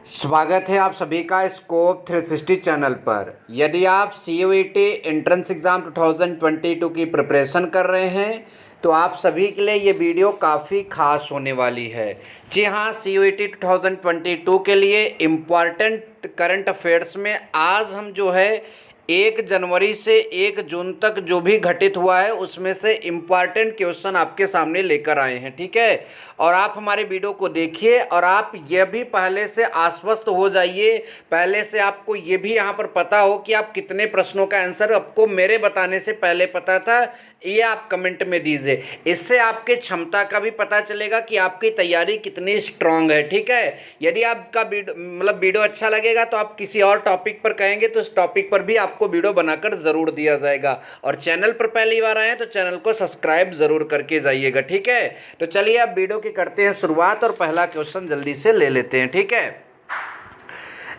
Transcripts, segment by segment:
स्वागत है आप सभी का स्कोप 360 चैनल पर। यदि आप CUET एंट्रेंस एग्ज़ाम 2022 की प्रिपरेशन कर रहे हैं तो आप सभी के लिए ये वीडियो काफ़ी खास होने वाली है। जी हाँ, CUET 2022 के लिए इम्पॉर्टेंट करंट अफेयर्स में आज हम जो है 1 जनवरी से 1 जून तक जो भी घटित हुआ है उसमें से इम्पॉर्टेंट क्वेश्चन आपके सामने लेकर आए हैं। ठीक है, और आप हमारे वीडियो को देखिए और आप ये भी पहले से आश्वस्त हो जाइए, पहले से आपको ये भी यहाँ पर पता हो कि आप कितने प्रश्नों का आंसर आपको मेरे बताने से पहले पता था, ये आप कमेंट में दीजिए। इससे आपके क्षमता का भी पता चलेगा कि आपकी तैयारी कितनी स्ट्रांग है। ठीक है, यदि आपका वीडियो अच्छा लगेगा तो आप किसी और टॉपिक पर कहेंगे तो इस टॉपिक पर भी आपको वीडियो बनाकर ज़रूर दिया जाएगा। और चैनल पर पहली बार आए हैं तो चैनल को सब्सक्राइब ज़रूर करके जाइएगा। ठीक है, तो चलिए अब वीडियो की करते हैं शुरुआत और पहला क्वेश्चन जल्दी से ले लेते हैं। ठीक है,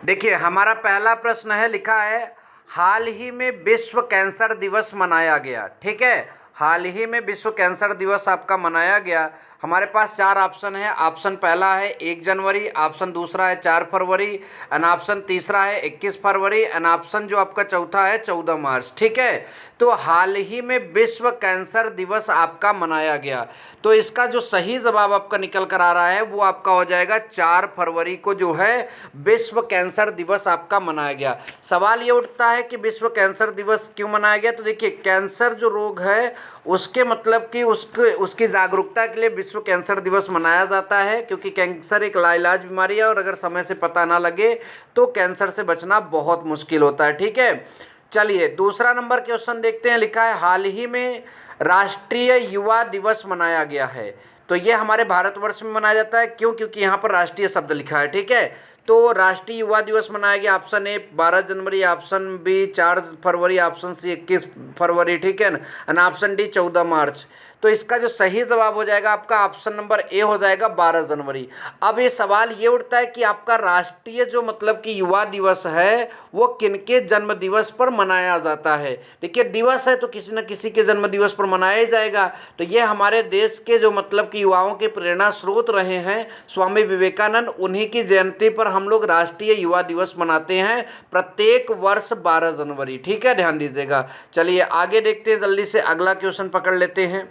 देखिए हमारा पहला प्रश्न है, लिखा है हाल ही में विश्व कैंसर दिवस मनाया गया। ठीक है, हाल ही में विश्व कैंसर दिवस आपका मनाया गया। हमारे पास 4 ऑप्शन है। ऑप्शन पहला है 1 जनवरी, ऑप्शन दूसरा है 4 फरवरी, एंड ऑप्शन तीसरा है 21 फरवरी, एंड ऑप्शन जो आपका चौथा है 14 मार्च। ठीक है, तो हाल ही में विश्व कैंसर दिवस आपका मनाया गया, तो इसका जो सही जवाब आपका निकल कर आ रहा है वो आपका हो जाएगा 4 फरवरी को जो है विश्व कैंसर दिवस आपका मनाया गया। सवाल ये उठता है कि विश्व कैंसर दिवस क्यों मनाया गया, तो देखिए कैंसर जो रोग है उसके मतलब कि उसकी जागरूकता के लिए विश्व कैंसर दिवस मनाया जाता है, क्योंकि कैंसर एक लाइलाज बीमारी है और अगर समय से पता ना लगे तो कैंसर से बचना बहुत मुश्किल होता है। ठीक है, चलिए दूसरा नंबर क्वेश्चन देखते हैं। लिखा है हाल ही में राष्ट्रीय युवा दिवस मनाया गया है, तो ये हमारे भारतवर्ष में मनाया जाता है। क्यों? क्योंकि यहाँ पर राष्ट्रीय शब्द लिखा है। ठीक है, तो राष्ट्रीय युवा दिवस मनाया गया। ऑप्शन ए 12 जनवरी, ऑप्शन बी 4 फरवरी, ऑप्शन सी 21 फरवरी। ठीक है ना, एंड ऑप्शन डी 14 मार्च। तो इसका जो सही जवाब हो जाएगा आपका ऑप्शन नंबर ए हो जाएगा 12 जनवरी। अब ये सवाल ये उठता है कि आपका राष्ट्रीय जो मतलब कि युवा दिवस है वो किनके जन्म दिवस पर मनाया जाता है। देखिए दिवस है तो किसी न किसी के जन्म दिवस पर मनाया ही जाएगा, तो ये हमारे देश के जो मतलब कि युवाओं के प्रेरणा स्रोत रहे हैं स्वामी विवेकानंद, उन्हीं की जयंती पर हम लोग राष्ट्रीय युवा दिवस मनाते हैं प्रत्येक वर्ष 12 जनवरी। ठीक है, ध्यान दीजिएगा। चलिए आगे देखते हैं, जल्दी से अगला क्वेश्चन पकड़ लेते हैं।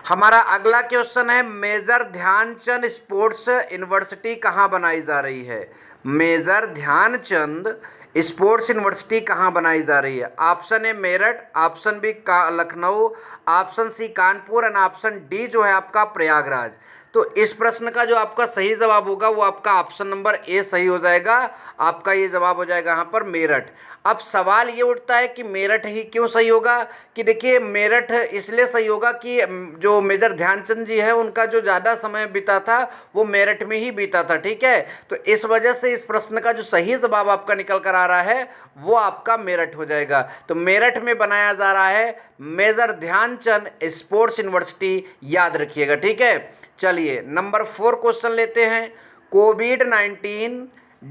हमारा अगला क्वेश्चन है मेजर ध्यानचंद स्पोर्ट्स यूनिवर्सिटी कहाँ बनाई जा रही है। मेजर ध्यानचंद स्पोर्ट्स यूनिवर्सिटी कहाँ बनाई जा रही है। Option A Meerut, option B Lucknow, option C Kanpur, and option D जो है आपका प्रयागराज। तो इस प्रश्न का जो आपका सही जवाब होगा वो आपका ऑप्शन नंबर ए सही हो जाएगा। आपका ये जवाब हो जाएगा यहाँ पर मेरठ। अब सवाल ये उठता है कि मेरठ ही क्यों सही होगा, कि देखिए मेरठ इसलिए सही होगा कि जो मेजर ध्यानचंद जी है उनका जो ज़्यादा समय बीता था वो मेरठ में ही बीता था। ठीक है, तो इस वजह से इस प्रश्न का जो सही जवाब आपका निकल कर आ रहा है वो आपका मेरठ हो जाएगा। तो मेरठ में बनाया जा रहा है मेजर ध्यानचंद स्पोर्ट्स यूनिवर्सिटी, याद रखिएगा। ठीक है, चलिए नंबर 4 क्वेश्चन लेते हैं। कोविड-19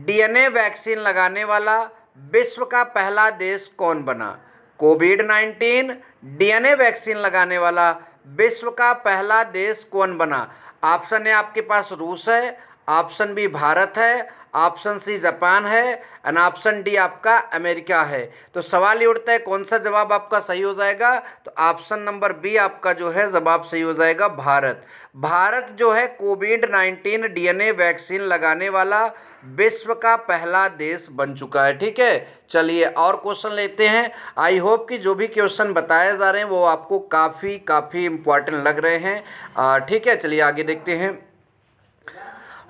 DNA वैक्सीन लगाने वाला विश्व का पहला देश कौन बना। कोविड-19 DNA वैक्सीन लगाने वाला विश्व का पहला देश कौन बना। ऑप्शन ए आपके पास रूस है, ऑप्शन बी भारत है, ऑप्शन सी जापान है, एंड ऑप्शन डी आपका अमेरिका है। तो सवाल ये उठता है कौन सा जवाब आपका सही हो जाएगा, तो ऑप्शन नंबर बी आपका जो है जवाब सही हो जाएगा भारत। भारत जो है कोविड-19 DNA वैक्सीन लगाने वाला विश्व का पहला देश बन चुका है। ठीक है, चलिए और क्वेश्चन लेते हैं। आई होप कि जो भी क्वेश्चन बताए जा रहे हैं वो आपको काफ़ी इम्पोर्टेंट लग रहे हैं। ठीक है, चलिए आगे देखते हैं।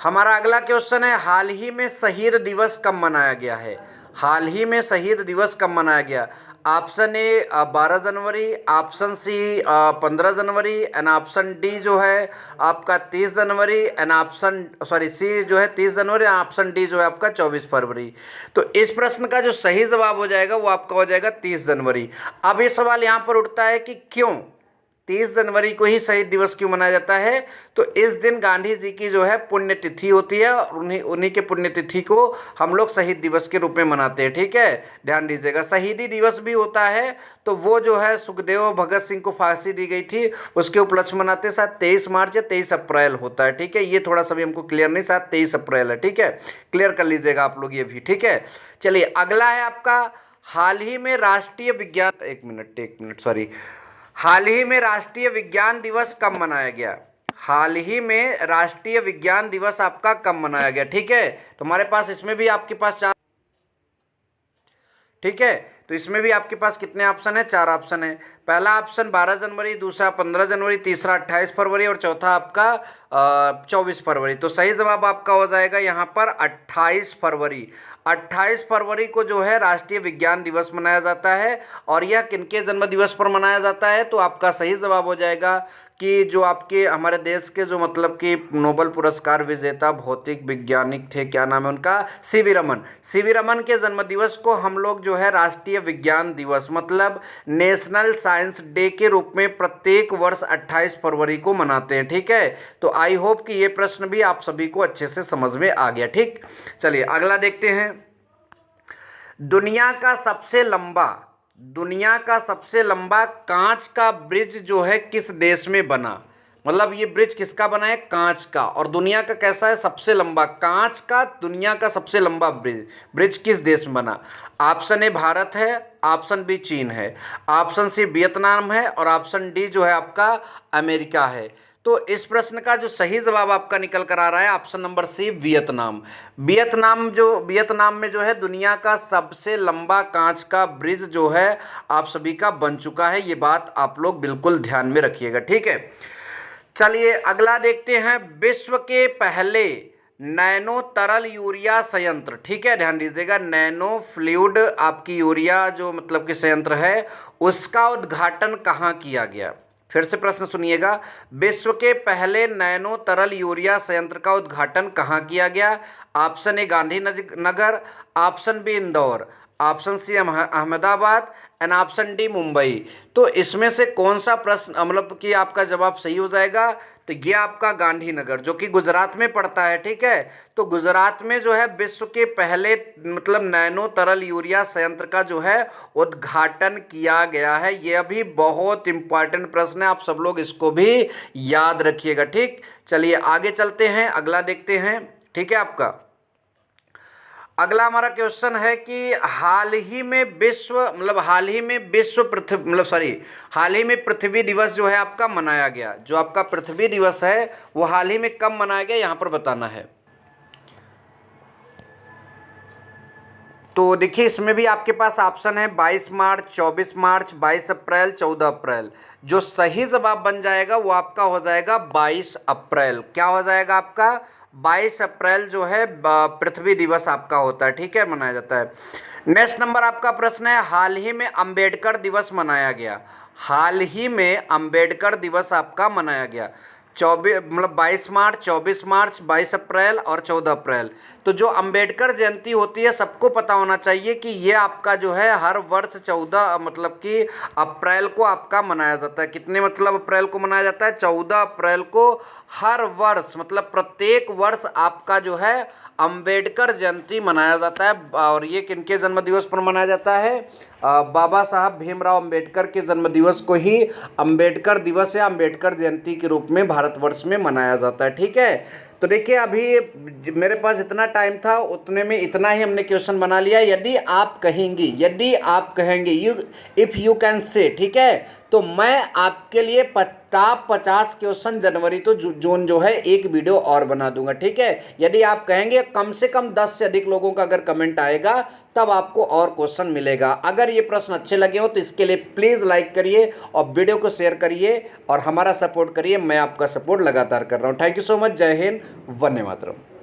हमारा अगला क्वेश्चन है हाल ही में शहीद दिवस कब मनाया गया है। हाल ही में शहीद दिवस कब मनाया गया। ऑप्शन ए 12 जनवरी, ऑप्शन सी 15 जनवरी, एंड ऑप्शन डी जो है आपका 30 जनवरी, एंड ऑप्शन सी जो है 30 जनवरी, ऑप्शन डी जो है आपका 24 फरवरी। तो इस प्रश्न का जो सही जवाब हो जाएगा वो आपका हो जाएगा 30 जनवरी। अब ये सवाल यहाँ पर उठता है कि क्यों, 30 जनवरी को ही शहीद दिवस क्यों मनाया जाता है? तो इस दिन गांधी जी की जो है पुण्यतिथि होती है और उन्हीं के पुण्यतिथि को हम लोग शहीद दिवस के रूप में मनाते हैं। ठीक है, ध्यान दीजिएगा। शहीदी दिवस भी होता है, तो वो जो है सुखदेव भगत सिंह को फांसी दी गई थी उसके उपलक्ष्य मनाते हैं। शायद 23 मार्च या 23 अप्रैल होता है। ठीक है, ये थोड़ा सा भी हमको क्लियर नहीं, शायद 23 अप्रैल है। ठीक है, क्लियर कर लीजिएगा आप लोग ये भी। ठीक है, चलिए अगला है आपका, हाल ही में राष्ट्रीय विज्ञान, एक मिनट सॉरी, हाल ही में राष्ट्रीय विज्ञान दिवस कब मनाया गया? हाल ही में राष्ट्रीय विज्ञान दिवस आपका कब मनाया गया? ठीक है, तो हमारे पास इसमें भी आपके पास 4, ठीक है, तो इसमें भी आपके पास कितने ऑप्शन है? 4 ऑप्शन है। पहला ऑप्शन 12 जनवरी, दूसरा 15 जनवरी, तीसरा 28 फरवरी और चौथा आपका 24 फरवरी। तो सही जवाब आपका हो जाएगा यहाँ पर 28 फरवरी। 28 फरवरी को जो है राष्ट्रीय विज्ञान दिवस मनाया जाता है। और यह किनके जन्म दिवस पर मनाया जाता है? तो आपका सही जवाब हो जाएगा कि जो आपके हमारे देश के जो मतलब कि नोबेल पुरस्कार विजेता भौतिक वैज्ञानिक थे, क्या नाम है उनका? सीवी रमन। सीवी रमन के जन्म दिवस को हम लोग जो है राष्ट्रीय विज्ञान दिवस मतलब नेशनल साइंस डे के रूप में प्रत्येक वर्ष 28 फरवरी को मनाते हैं। ठीक है, तो आई होप कि ये प्रश्न भी आप सभी को अच्छे से समझ में आ गया। ठीक, चलिए अगला देखते हैं। दुनिया का सबसे लंबा कांच का ब्रिज जो है किस देश में बना? मतलब ये ब्रिज किसका बना है? कांच का। और दुनिया का कैसा है? सबसे लंबा कांच का, दुनिया का सबसे लंबा ब्रिज किस देश में बना? ऑप्शन ए भारत है, ऑप्शन बी चीन है, ऑप्शन सी वियतनाम है और ऑप्शन डी जो है आपका अमेरिका है। तो इस प्रश्न का जो सही जवाब आपका निकल कर आ रहा है option number C Vietnam. Vietnam में जो है दुनिया का सबसे लंबा कांच का ब्रिज जो है आप सभी का बन चुका है। ये बात आप लोग बिल्कुल ध्यान में रखिएगा। ठीक है, चलिए अगला देखते हैं। विश्व के पहले नैनो तरल यूरिया संयंत्र, ठीक है ध्यान दीजिएगा, नैनो फ्लूइड आपकी यूरिया जो मतलब कि संयंत्र है उसका उद्घाटन कहाँ किया गया? फिर से प्रश्न सुनिएगा। विश्व के पहले नैनो तरल यूरिया संयंत्र का उद्घाटन कहाँ किया गया? Option A Gandhinagar, option B Indore, option C Ahmedabad and option D Mumbai. तो इसमें से कौन सा प्रश्न मतलब कि आपका जवाब सही हो जाएगा? तो ये आपका गांधीनगर जो कि गुजरात में पड़ता है। ठीक है, तो गुजरात में जो है विश्व के पहले मतलब नैनो तरल यूरिया संयंत्र का जो है उद्घाटन किया गया है। यह भी बहुत इंपॉर्टेंट प्रश्न है, आप सब लोग इसको भी याद रखिएगा। ठीक, चलिए आगे चलते हैं, अगला देखते हैं। ठीक है, आपका अगला हमारा क्वेश्चन है कि हाल ही में पृथ्वी दिवस जो है आपका मनाया गया, जो आपका पृथ्वी दिवस है वो हाल ही में कब मनाया गया यहाँ पर बताना है। तो देखिए इसमें भी आपके पास ऑप्शन है 22 मार्च, 24 मार्च, 22 अप्रैल, 14 अप्रैल। जो सही जवाब बन जाएगा वो आपका हो जाएगा 22 अप्रैल। क्या हो जाएगा आपका? 22 अप्रैल जो है पृथ्वी दिवस आपका होता है। ठीक है, मनाया जाता है। नेक्स्ट नंबर आपका प्रश्न है, हाल ही में अंबेडकर दिवस मनाया गया। हाल ही में अंबेडकर दिवस आपका मनाया गया 22 मार्च, 24 मार्च, 22 अप्रैल और 14 अप्रैल। तो जो अंबेडकर जयंती होती है सबको पता होना चाहिए कि ये आपका जो है हर वर्ष 14 मतलब कि अप्रैल को आपका मनाया जाता है। कितने मतलब अप्रैल को मनाया जाता है? 14 अप्रैल को हर वर्ष मतलब प्रत्येक वर्ष आपका जो है अंबेडकर जयंती मनाया जाता है। और ये किनके जन्म दिवस पर मनाया जाता है? बाबा साहब भीमराव अंबेडकर के जन्म दिवस को ही अंबेडकर दिवस या अंबेडकर जयंती के रूप में भारतवर्ष में मनाया जाता है। ठीक है, तो देखिए अभी मेरे पास इतना टाइम था उतने में इतना ही हमने क्वेश्चन बना लिया। यदि आप कहेंगे इफ़ यू कैन से, ठीक है, तो मैं आपके लिए टॉप 50 क्वेश्चन जनवरी तो जून जो है एक वीडियो और बना दूंगा। ठीक है, यदि आप कहेंगे कम से कम 10 से अधिक लोगों का अगर कमेंट आएगा तब आपको और क्वेश्चन मिलेगा। अगर ये प्रश्न अच्छे लगे हो तो इसके लिए प्लीज़ लाइक करिए और वीडियो को शेयर करिए और हमारा सपोर्ट करिए। मैं आपका सपोर्ट लगातार कर रहा हूँ। Thank you so much. जय हिंद, वंदे मातरम।